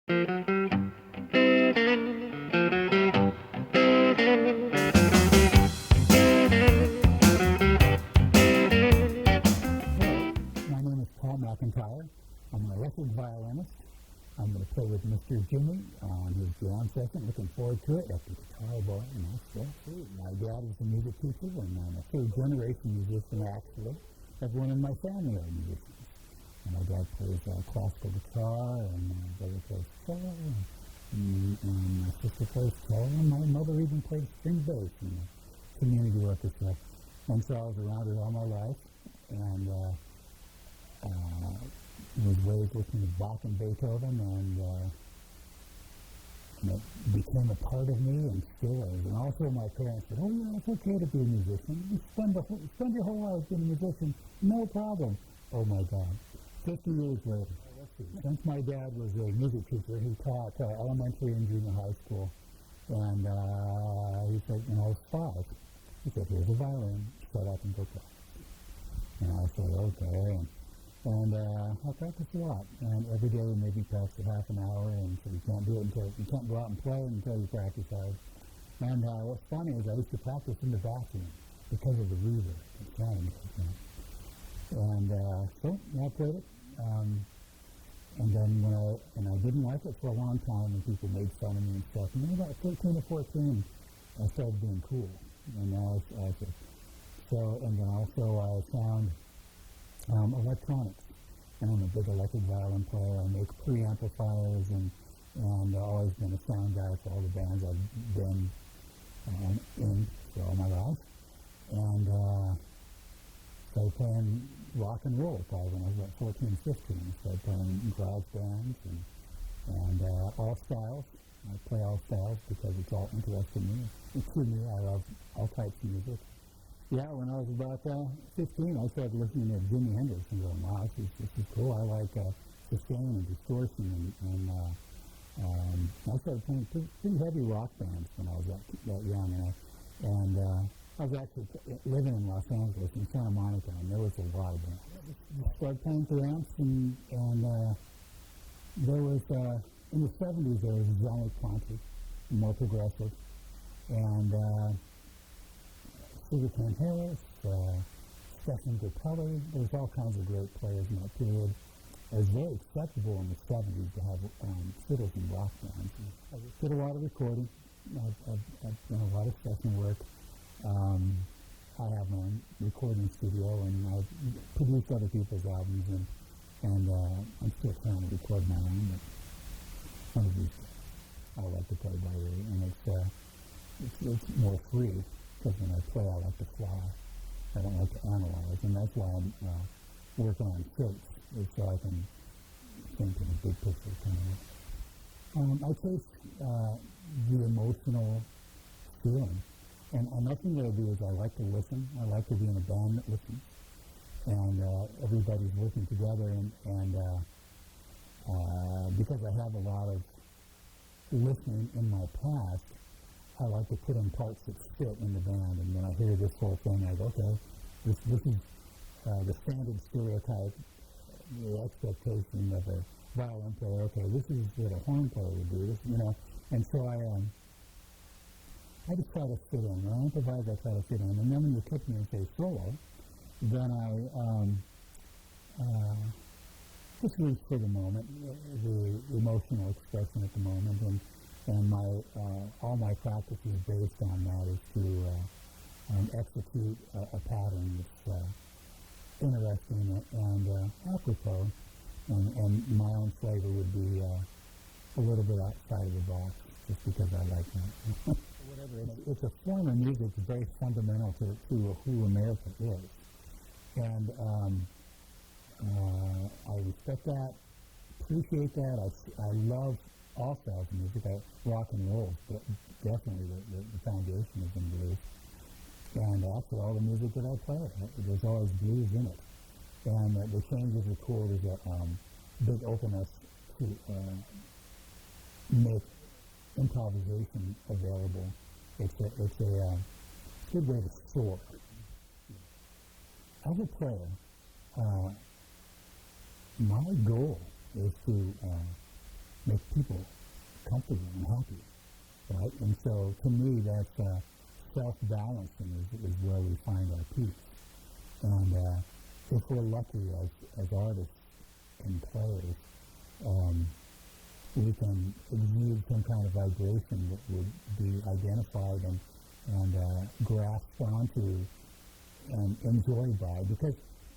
My name is Paul Mcintire. I'm an electric violinist. I'm going to play with Mr. Jimmy on his jam session. Looking forward to it. That's the guitar boy, My dad is a music teacher, and I'm a third-generation musician, actually. Everyone in my family are musicians. And my dad plays classical guitar, and my brother plays cello, and my sister plays cello, and my mother even plays string bass in the community orchestra. And so I was around it all my life, and was raised listening to Bach and Beethoven, and it became a part of me and still is. And also my parents said, oh yeah, it's okay to be a musician. You spend your whole life being a musician, no problem. Oh my God. 50 years later, since my dad was a music teacher, he taught elementary and junior high school, and he said, when I was 5, he said, here's a violin, shut up and go play. And I said, okay. And I practiced a lot, and every day maybe practice half an hour, and so you can't do it until, you can't go out and play until you practice hard. And what's funny is I used to practice in the bathroom because of the reverb, the sound. And so I played it, and then when I didn't like it for a long time, and people made fun of me and stuff, and then about 13 or 14, I started being cool, and now I said, so, and then also I found electronics, and I'm a big electric violin player. I make preamplifiers, and I've always been a sound guy for all the bands I've been in for all my life. And started playing rock and roll probably when I was about 14, 15. Started playing garage bands and all styles. I play all styles because it's all interesting me. To me, I love all types of music. Yeah, when I was about 15, I started listening to Jimi Hendrix and going, wow, this is cool. I like sustain and distortion, and I started playing pretty heavy rock bands when I was that young, and I was actually living in Los Angeles, in Santa Monica, and there was a lot of bands. I started playing for amps, and there was, in the 70s, there was Johnny Conti, more progressive, and Sugarcane Harris, Stephen Grappelli. There's all kinds of great players in that period. It was very acceptable in the 70s to have fiddles and rock bands. I did a lot of recording. I've done a lot of session work. I have my own recording studio, and I've produced other people's albums, and I'm still trying to record my own, but one of these I like to play by ear, and it's more free. Because when I play, I like to fly. I don't like to analyze, and that's why I'm working on shapes, so I can think in a big picture kind of. I chase the emotional feeling, and another thing that I do is I like to listen. I like to be in a band that listens, and everybody's working together, and because I have a lot of listening in my past, I like to put in parts that fit in the band, and when I hear this whole thing, I go, okay, this is the standard stereotype, the expectation of a violin player. Okay, this is what a horn player would do. This, and so I just try to fit in. When I improvise, I try to fit in, and then when you kick me and say solo, then I just reach for the moment, the emotional expression at the moment, and my all my practice is based on that, is to execute a pattern that's interesting and apropos, and my own flavor would be a little bit outside of the box, just because I like that. Whatever, it's a form of music that's very fundamental to who America is, and I respect that, appreciate that. I love all styles of music. Rock and roll is definitely the foundation of them blues. And actually all the music that I play, there's always blues in it. And the changes are cool. There's a big openness to make improvisation available. It's a good way to soar. As a player, my goal is to make people comfortable and happy, right? And so, to me, that's self-balancing is where we find our peace. And if we're lucky as artists and players, we can exude some kind of vibration that would be identified and grasped onto and enjoyed by, because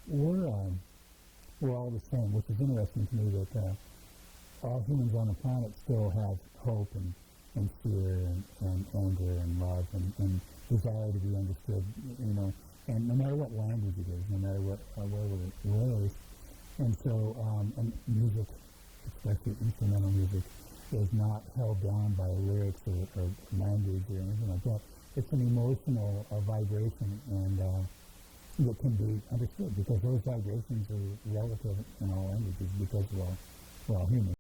we're all the same, which is interesting to me that all humans on the planet still have hope and fear and anger and love and desire to be understood, and no matter what language it is, no matter where we're raised. And so, and music, especially instrumental music, is not held down by lyrics or language or anything like that. It's an emotional vibration, and that can be understood, because those vibrations are relative in all languages, because we're all human.